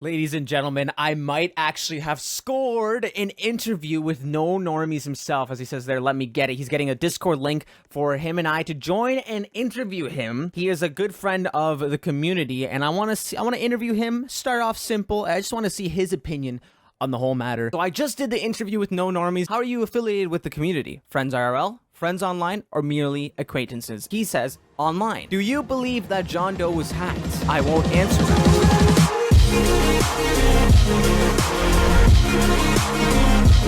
Ladies and gentlemen, I might actually have scored an interview with TheC0mmunity's himself. As he says there, let me get it. He's getting a Discord link for him and I to join and interview him. He is a good friend of the community, and I want to interview him. Start off simple. I just want to see his opinion on the whole matter. So I just did the interview with TheC0mmunity's. How are you affiliated with the community? Friends IRL? Friends online? Or merely acquaintances? He says, online. Do you believe that John Doe was hacked? I won't answer that.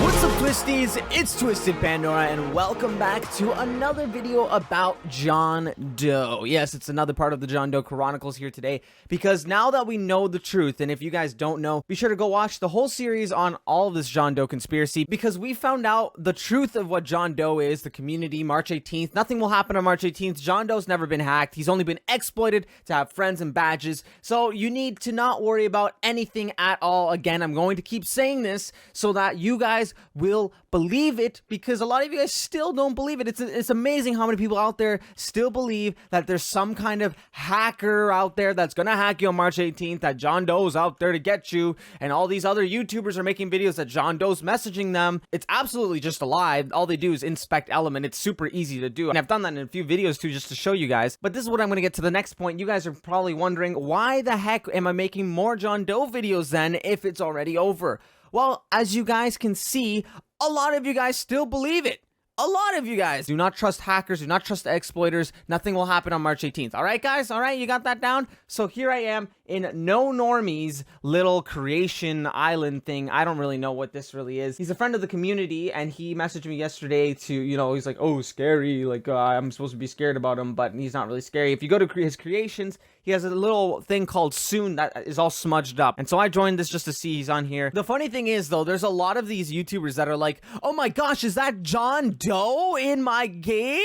What's up, Twisties? It's Twisted Pandora, and welcome back to another video about John Doe. Yes, it's another part of the John Doe Chronicles here today, because now that we know the truth, and if you guys don't know, be sure to go watch the whole series on all of this John Doe conspiracy, because we found out the truth of what John Doe is, the community, March 18th. Nothing will happen on March 18th. John Doe's never been hacked. He's only been exploited to have friends and badges, so you need to not worry about anything at all. Again, I'm going to keep saying this so that you guys will believe it, because a lot of you guys still don't believe it. It's amazing how many people out there still believe that there's some kind of hacker out there that's gonna hack you on March 18th, that John Doe's out there to get you, and all these other YouTubers are making videos that John Doe's messaging them. It's absolutely just a lie. All they do is inspect element. It's super easy to do, and I've done that in a few videos too, just to show you guys. But this is what I'm gonna get to the next point. You guys are probably wondering, why the heck am I making more John Doe videos then if it's already over? Well, as you guys can see, a lot of you guys still believe it. A lot of you guys do not trust hackers, do not trust exploiters. Nothing will happen on March 18th. All right, guys? All right, you got that down? So here I am in TheC0mmunity's little creation island thing. I don't really know what this really is. He's a friend of the community, and he messaged me yesterday to, he's like, oh, scary. Like, I'm supposed to be scared about him, but he's not really scary. If you go to his creations, he has a little thing called Soon that is all smudged up. And so I joined this just to see he's on here. The funny thing is, though, there's a lot of these YouTubers that are like, oh my gosh, is that John Doe in my game?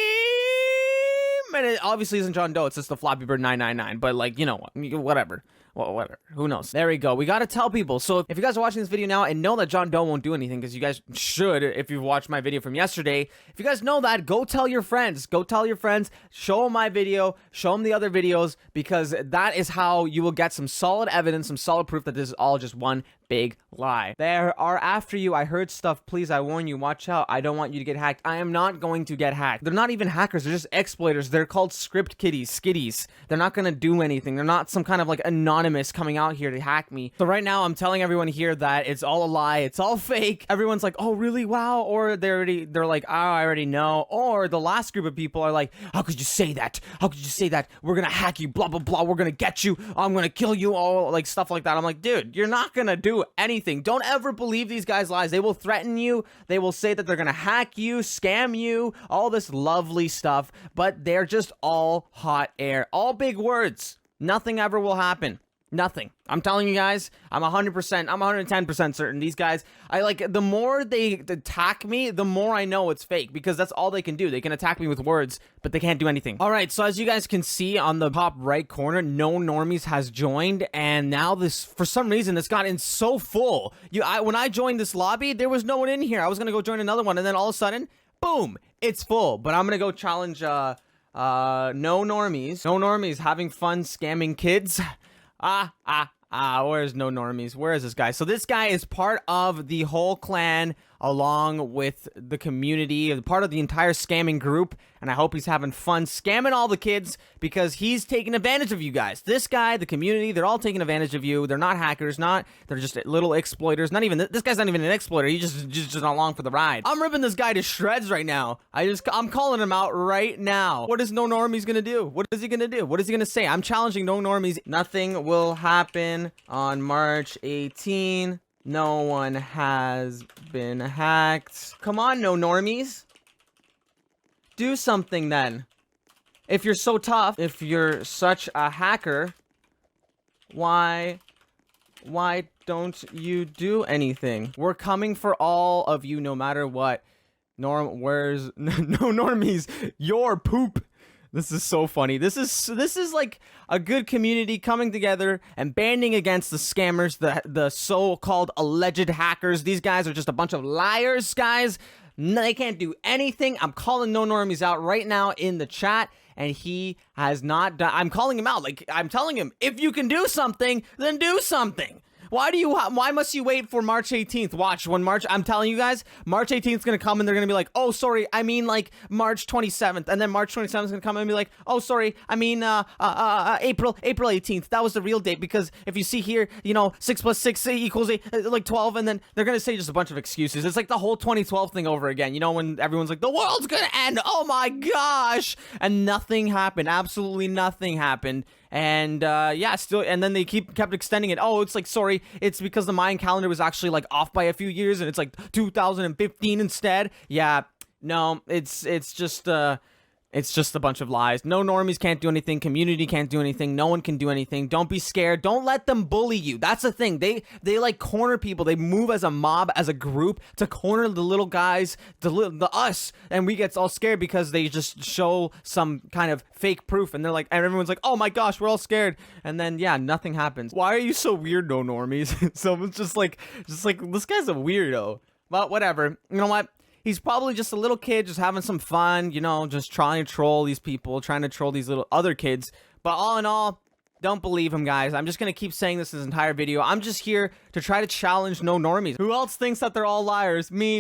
And it obviously isn't John Doe, it's just the Flappy Bird 999. But, like, whatever. Well, whatever. Who knows? There we go. We got to tell people. So if you guys are watching this video now and know that John Doe won't do anything, because you guys should if you've watched my video from yesterday. If you guys know that, go tell your friends. Go tell your friends. Show them my video. Show them the other videos, because that is how you will get some solid evidence, some solid proof that this is all just one big lie. They are after you. I heard stuff. Please, I warn you. Watch out. I don't want you to get hacked. I am not going to get hacked. They're not even hackers. They're just exploiters. They're called script skitties. They're not going to do anything. They're not some kind of like anonymous coming out here to hack me. So right now I'm telling everyone here that it's all a lie. It's all fake. Everyone's like, oh really? Wow. Or they're like, oh, I already know. Or the last group of people are like, how could you say that? How could you say that? We're gonna hack you, blah blah blah. We're gonna get you. I'm gonna kill you. All like stuff like that. I'm like, dude, you're not gonna do anything. Don't ever believe these guys' lies. They will threaten you. They will say that they're gonna hack you, scam you, all this lovely stuff, but they're just all hot air, all big words. Nothing ever will happen. Nothing. I'm telling you guys, I'm 100%, I'm 110% certain. These guys, the more they attack me, the more I know it's fake, because that's all they can do. They can attack me with words, but they can't do anything. All right, so as you guys can see on the top right corner, TheC0mmunity's has joined, and now this, for some reason, this got in so full. When I joined this lobby, there was no one in here. I was gonna go join another one, and then all of a sudden, boom, it's full. But I'm gonna go challenge TheC0mmunity's having fun scamming kids. Where's TheC0mmunity's? Where is this guy? So this guy is part of the whole clan, along with the community, part of the entire scamming group, and I hope he's having fun scamming all the kids, because he's taking advantage of you guys. This guy, the community, they're all taking advantage of you. They're not hackers, they're just little exploiters. Not even, this guy's not even an exploiter. He's just along for the ride. I'm ripping this guy to shreds right now. I'm calling him out right now. What is TheC0mmunity's gonna do? What is he gonna do? What is he gonna say? I'm challenging TheC0mmunity's. Nothing will happen on March 18. No one has been hacked. Come on, TheC0mmunity's. Do something then. If you're so tough, if you're such a hacker, why don't you do anything? We're coming for all of you no matter what. Where's TheC0mmunity's? Your poop. This is so funny. This is like a good community coming together and banding against the scammers, the so-called alleged hackers. These guys are just a bunch of liars, guys. They can't do anything. I'm calling TheC0mmunity's out right now in the chat, and he has not done. I'm calling him out. Like, I'm telling him, if you can do something, then do something. Why must you wait for March 18th? Watch, I'm telling you guys, March 18th is going to come and they're going to be like, oh, sorry, I mean like March 27th. And then March 27th is going to come and be like, oh, sorry, I mean April 18th. That was the real date, because if you see here, 6 plus 6 equals like 12. And then they're going to say just a bunch of excuses. It's like the whole 2012 thing over again. When everyone's like, the world's going to end. Oh my gosh. And nothing happened. Absolutely nothing happened. And and then they kept extending it. Oh, it's like, sorry, it's because the Mayan calendar was actually like off by a few years and it's like 2015 instead. Yeah, no, it's just a bunch of lies. No normies can't do anything. Community can't do anything. No one can do anything. Don't be scared. Don't let them bully you. That's the thing. They like corner people. They move as a mob, as a group, to corner the little guys, the us, and we get all scared because they just show some kind of fake proof, and and everyone's like, oh my gosh, we're all scared, and then nothing happens. Why are you so weird, no normies? Someone's just like this guy's a weirdo. But whatever. You know what? He's probably just a little kid just having some fun, just trying to troll these people, trying to troll these little other kids. But all in all, don't believe him, guys. I'm just going to keep saying this entire video. I'm just here to try to challenge no normies. Who else thinks that they're all liars? Me.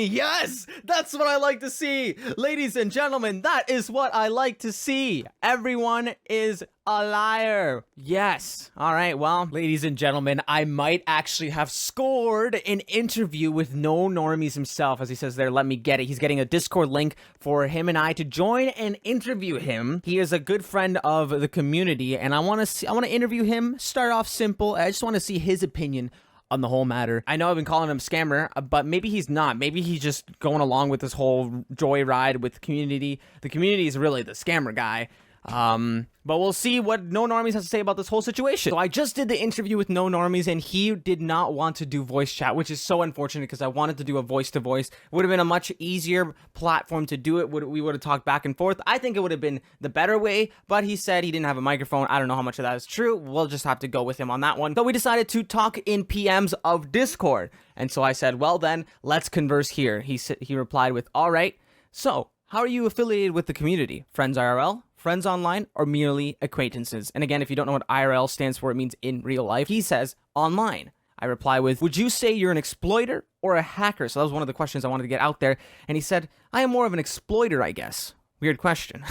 Yes, that's what I like to see. Ladies and gentlemen, that is what I like to see. Everyone is a liar. Yes. All right. Well, ladies and gentlemen, I might actually have scored an interview with no normies himself. As he says there, let me get it. He's getting a Discord link for him and I to join and interview him. He is a good friend of the community, and I want to interview him. Start off simple. I just want to see his opinion on the whole matter. I know I've been calling him scammer, but maybe he's not. Maybe he's just going along with this whole joyride with the community. The community is really the scammer guy. But we'll see what No Normies has to say about this whole situation. So I just did the interview with No Normies, and he did not want to do voice chat, which is so unfortunate because I wanted to do a voice-to-voice. Would have been a much easier platform to do it. We would have talked back and forth. I think it would have been the better way, but he said he didn't have a microphone. I don't know how much of that is true. We'll just have to go with him on that one. So we decided to talk in PMs of Discord. And so I said, well then, let's converse here. He replied with, all right, so how are you affiliated with the community? Friends IRL? Friends online, or merely acquaintances? And again, if you don't know what IRL stands for, it means in real life. He says online. I reply with, would you say you're an exploiter or a hacker? So that was one of the questions I wanted to get out there. And he said, I am more of an exploiter, I guess. Weird question.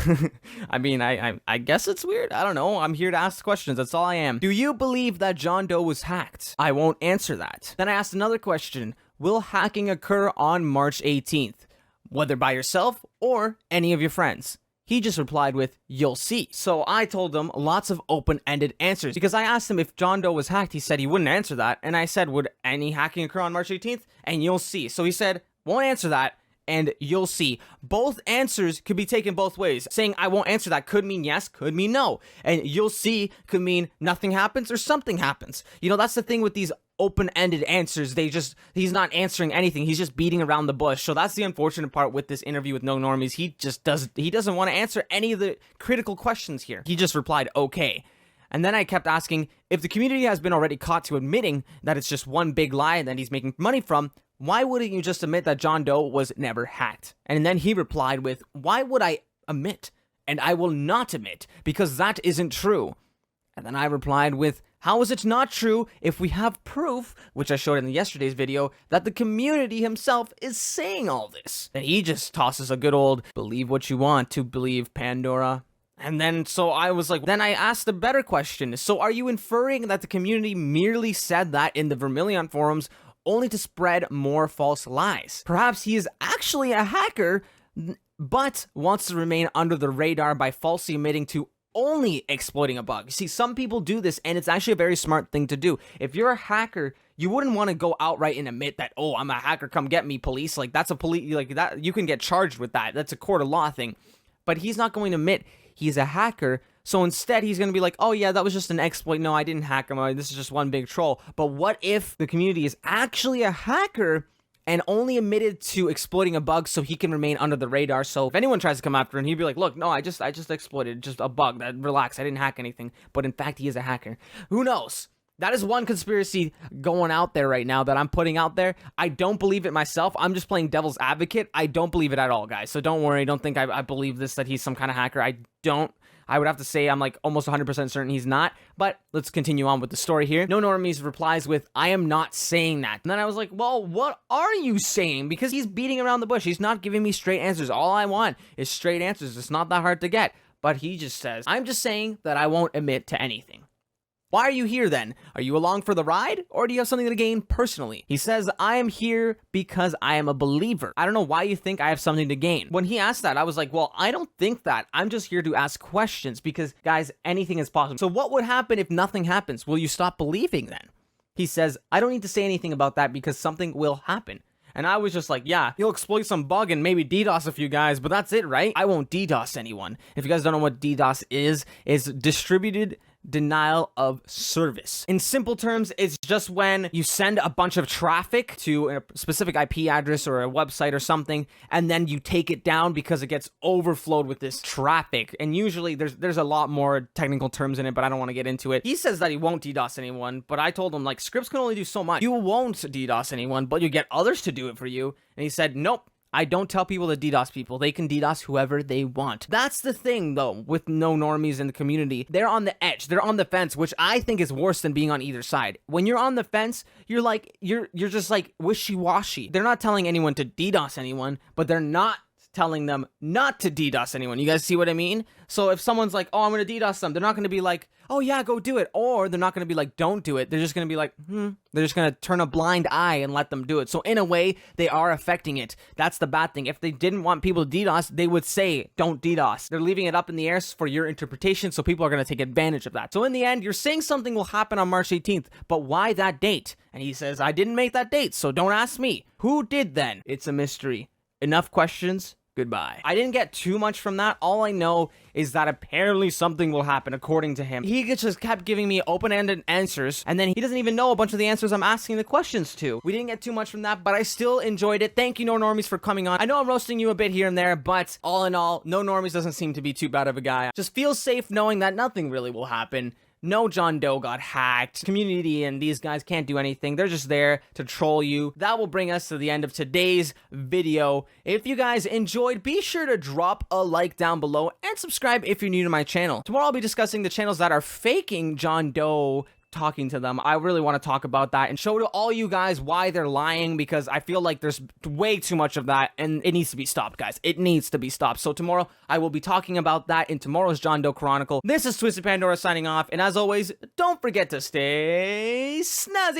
I mean, I guess it's weird. I don't know. I'm here to ask questions. That's all I am. Do you believe that John Doe was hacked? I won't answer that. Then I asked another question. Will hacking occur on March 18th? Whether by yourself or any of your friends? He just replied with, you'll see. So I told him lots of open-ended answers because I asked him if John Doe was hacked. He said he wouldn't answer that. And I said, would any hacking occur on March 18th? And you'll see. So he said, won't answer that. And you'll see. Both answers could be taken both ways. Saying I won't answer that could mean yes, could mean no. And you'll see could mean nothing happens or something happens. That's the thing with these open-ended answers. He's not answering anything. He's just beating around the bush. So that's the unfortunate part with this interview with No Normies. He doesn't want to answer any of the critical questions here. He just replied, okay. And then I kept asking, if the community has been already caught to admitting that it's just one big lie that he's making money from, why wouldn't you just admit that John Doe was never hacked? And then he replied with, why would I admit? And I will not admit, because that isn't true. And then I replied with, how is it not true if we have proof, which I showed in yesterday's video, that the community himself is saying all this? And he just tosses a good old, believe what you want to believe, Pandora. And then, so I was like, then I asked a better question. So are you inferring that the community merely said that in the Vermilion forums only to spread more false lies? Perhaps he is actually a hacker, but wants to remain under the radar by falsely admitting to only exploiting a bug. See, some people do this, and it's actually a very smart thing to do. If you're a hacker, you wouldn't want to go outright and admit that, oh, I'm a hacker, come get me, police. Like, that's a police, like, that, you can get charged with that. That's a court of law thing. But he's not going to admit he's a hacker. So instead, he's going to be like, oh yeah, that was just an exploit. No, I didn't hack him. This is just one big troll. But what if the community is actually a hacker and only admitted to exploiting a bug so he can remain under the radar? So if anyone tries to come after him, he'd be like, look, no, I just exploited just a bug. Relax, I didn't hack anything. But in fact, he is a hacker. Who knows? That is one conspiracy going out there right now that I'm putting out there. I don't believe it myself. I'm just playing devil's advocate. I don't believe it at all, guys. So don't worry. Don't think I believe this, that he's some kind of hacker. I don't. I would have to say I'm like almost 100% certain he's not, but let's continue on with the story here. No Normies replies with, I am not saying that. And then I was like, well, what are you saying? Because he's beating around the bush. He's not giving me straight answers. All I want is straight answers. It's not that hard to get. But he just says, I'm just saying that I won't admit to anything. Why are you here then? Are you along for the ride? Or do you have something to gain personally? He says, I am here because I am a believer. I don't know why you think I have something to gain. When he asked that, I was like, well, I don't think that. I'm just here to ask questions because, guys, anything is possible. So what would happen if nothing happens? Will you stop believing then? He says, I don't need to say anything about that because something will happen. And I was just like, yeah, you'll exploit some bug and maybe DDoS a few guys, but that's it, right? I won't DDoS anyone. If you guys don't know what DDoS is distributed denial of service. In simple terms, it's just when you send a bunch of traffic to a specific IP address or a website or something, and then you take it down because it gets overflowed with this traffic. And usually there's a lot more technical terms in it, but I don't want to get into it. He says that he won't DDoS anyone, but I told him, like, scripts can only do so much. You won't DDoS anyone, but you get others to do it for you. And he said, nope. I don't tell people to DDoS people. They can DDoS whoever they want. That's the thing, though, with no normies in the community. They're on the edge. They're on the fence, which I think is worse than being on either side. When you're on the fence, you're like, you're just like wishy-washy. They're not telling anyone to DDoS anyone, but they're not telling them not to DDoS anyone. You guys see what I mean? So if someone's like, oh, I'm going to DDoS them, they're not going to be like, oh yeah, go do it. Or they're not going to be like, don't do it. They're just going to be like, They're just going to turn a blind eye and let them do it. So in a way, they are affecting it. That's the bad thing. If they didn't want people to DDoS, they would say, don't DDoS. They're leaving it up in the air for your interpretation, so people are going to take advantage of that. So in the end, you're saying something will happen on March 18th, but why that date? And he says, I didn't make that date, so don't ask me. Who did then? It's a mystery. Enough questions. Goodbye. I didn't get too much from that. All I know is that apparently something will happen according to him. He just kept giving me open-ended answers, and then he doesn't even know a bunch of the answers I'm asking the questions to. We didn't get too much from that, but I still enjoyed it. Thank you, No Normies, for coming on. I know I'm roasting you a bit here and there, but all in all, No Normies doesn't seem to be too bad of a guy. Just feel safe knowing that nothing really will happen. No John Doe got hacked. Community and these guys can't do anything. They're just there to troll you. That will bring us to the end of today's video. If you guys enjoyed, be sure to drop a like down below and subscribe if you're new to my channel. Tomorrow I'll be discussing the channels that are faking John Doe talking to them. I really want to talk about that and show to all you guys why they're lying, because I feel like there's way too much of that and it needs to be stopped, guys. It needs to be stopped. So tomorrow I will be talking about that in tomorrow's John Doe Chronicle. This is Twisted Pandora signing off, and as always, don't forget to stay snazzy.